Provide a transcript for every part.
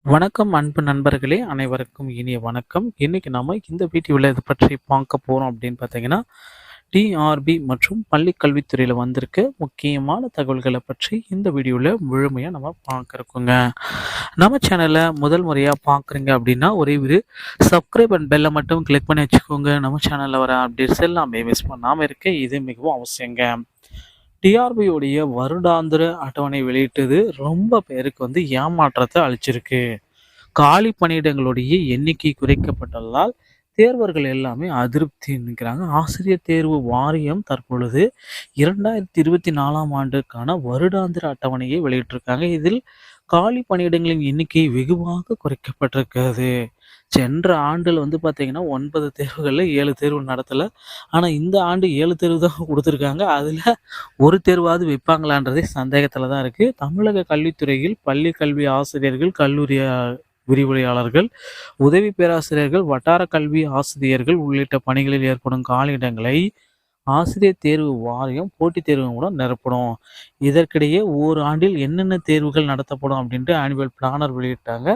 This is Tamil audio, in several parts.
வணக்கம் அன்பு நண்பர்களே, அனைவருக்கும் இனிய வணக்கம். இன்னைக்கு நாம இந்த வீடியோவில் இதை பற்றி பார்க்க போகிறோம் அப்படின்னு பார்த்தீங்கன்னா, டிஆர்பி மற்றும் பள்ளி கல்வித்துறையில் வந்திருக்க முக்கியமான தகவல்களை பற்றி இந்த வீடியோவில் முழுமையாக நம்ம பார்க்குறோங்க. நம்ம சேனலை முதல் முறையாக பார்க்குறீங்க அப்படின்னா ஒரே ஒரு சப்ஸ்கிரைப் அண்ட் பெல்லை மட்டும் கிளிக் பண்ணி வச்சுக்கோங்க. நம்ம சேனலில் வர அப்டேட்ஸ் எல்லாமே மிஸ் பண்ணாமல் இருக்க இது மிகவும் அவசியங்க. டிஆர்பியுடைய வருடாந்திர அட்டவணை வெளியிட்டது ரொம்ப பேருக்கு ஏமாற்றத்தை அளிச்சிருக்கு. காலி பணியிடங்களுடைய எண்ணிக்கை குறைக்கப்பட்டதால் தேர்வர்கள் எல்லாமே அதிருப்தி நிற்கிறாங்க. ஆசிரியர் தேர்வு வாரியம் தற்பொழுது 2024ஆம் ஆண்டுக்கான வருடாந்திர அட்டவணையை வெளியிட்டிருக்காங்க. இதில் காலி பணியிடங்களின் எண்ணிக்கை வெகுவாக குறைக்கப்பட்டிருக்கிறது. சென்ற ஆண்டில் பார்த்தீங்கன்னா 9 தேர்வுகளில் 7 தேர்வு நடத்தலை. ஆனால் இந்த ஆண்டு 7 தேர்வு தான் கொடுத்துருக்காங்க. அதில் ஒரு தேர்வாவது வைப்பாங்களான்றதே சந்தேகத்தில் தான் இருக்குது. தமிழக கல்வித்துறையில் பள்ளி கல்வி ஆசிரியர்கள், கல்லூரி விரிவுரையாளர்கள், உதவி பேராசிரியர்கள், வட்டார கல்வி ஆசிரியர்கள் உள்ளிட்ட பணிகளில் ஏற்படும் காலியிடங்களை ஆசிரியர் தேர்வு வாரியம் போட்டித் தேர்வு மூலம் நிரப்படும். இதற்கிடையே ஓராண்டில் என்னென்ன தேர்வுகள் நடத்தப்படும் அப்படின்ட்டு ஆனுவல் பிளானர் வெளியிட்டாங்க.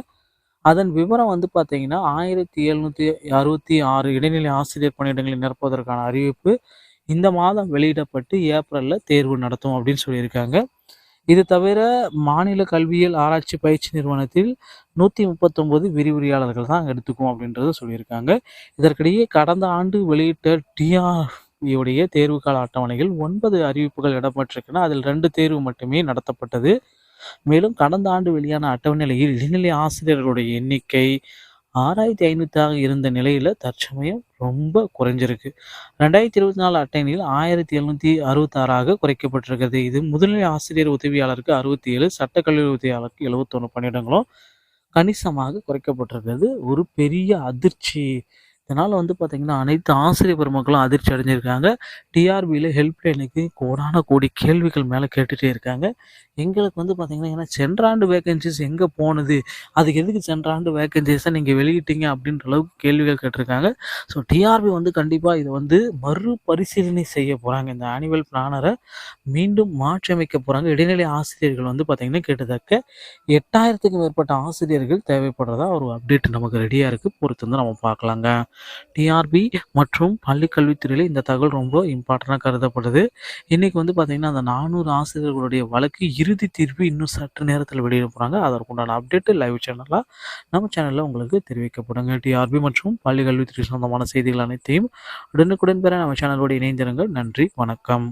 அதன் விவரம் பார்த்தீங்கன்னா 1766 இடைநிலை ஆசிரியர் பணியிடங்களை நிரப்புவதற்கான அறிவிப்பு இந்த மாதம் வெளியிடப்பட்டு ஏப்ரலில் தேர்வு நடத்தும் அப்படின்னு சொல்லியிருக்காங்க. இது தவிர மாநில கல்வியியல் ஆராய்ச்சி பயிற்சி நிறுவனத்தில் 139 விரிவுரையாளர்கள் தான் எடுத்துக்கும் அப்படின்றத சொல்லியிருக்காங்க. இதற்கிடையே கடந்த ஆண்டு வெளியிட்ட டிஆர்பியுடைய தேர்வு கால அட்டவணையில் 9 அறிவிப்புகள் இடம்பெற்றிருக்கின்றன. அதில் 2 தேர்வு மட்டுமே நடத்தப்பட்டது. மேலும் கடந்த ஆண்டு வெளியான அட்டவணையில் இடைநிலை ஆசிரியர்களுடைய எண்ணிக்கை 6500 இருந்த நிலையில் தற்சமயம் ரொம்ப குறைஞ்சிருக்கு. 2024 அட்டவணையில் 1766 குறைக்கப்பட்டிருக்கிறது. இது முதுநிலை ஆசிரியர் உதவியாளருக்கு 67, சட்டக்கல்லூரி உதவியாளருக்கு 71 பணியிடங்களும் கணிசமாக குறைக்கப்பட்டிருக்கிறது. ஒரு பெரிய அதிர்ச்சி. இதனால் பார்த்தீங்கன்னா அனைத்து ஆசிரியர் பெருமக்களும் அதிர்ச்சி அடைஞ்சிருக்காங்க. டிஆர்பியில் ஹெல்ப்லைனுக்கு கோடான கோடி கேள்விகள் மேலே கேட்டுகிட்டே இருக்காங்க. எங்களுக்கு பார்த்தீங்கன்னா ஏன்னா சென்ற ஆண்டு வேகன்சிஸ் எங்கே போனது, அதுக்கு எதுக்கு சென்ற ஆண்டு வேகன்சிஸை நீங்கள் வெளியிட்டீங்க அப்படின்ற அளவுக்கு கேள்விகள் கேட்டிருக்காங்க. ஸோ டிஆர்பி கண்டிப்பாக இதை மறுபரிசீலனை செய்ய போகிறாங்க. இந்த ஆனுவல் பிளானரை மீண்டும் மாற்றி அமைக்க போகிறாங்க. இடைநிலை ஆசிரியர்கள் பார்த்தீங்கன்னா கிட்டத்தட்ட 8000க்கும் மேற்பட்ட ஆசிரியர்கள் தேவைப்படுறதா ஒரு அப்டேட் நமக்கு ரெடியாக இருக்குது. பொறுத்து நம்ம பார்க்கலாங்க. டிஆர்பி மற்றும் பள்ளி கல்வித்துறையில் இந்த தகவல் ரொம்ப இம்பார்ட்டண்டாக கருதப்படுது. இன்றைக்கி பார்த்தீங்கன்னா அந்த 400 ஆசிரியர்களுடைய வழக்கு இறுதி தீர்ப்பு இன்னும் சற்று நேரத்தில் வெளியிட போகிறாங்க. அதற்குண்டான அப்டேட்டு லைவ் சேனலாக நம்ம சேனலில் உங்களுக்கு தெரிவிக்கப்படுங்க. டிஆர்பி மற்றும் பள்ளி கல்வித்துறை சொந்தமான செய்திகள் அனைத்தையும் உடனுக்குடன் பெற நம்ம சேனலோடு இணைந்திருங்கள். நன்றி, வணக்கம்.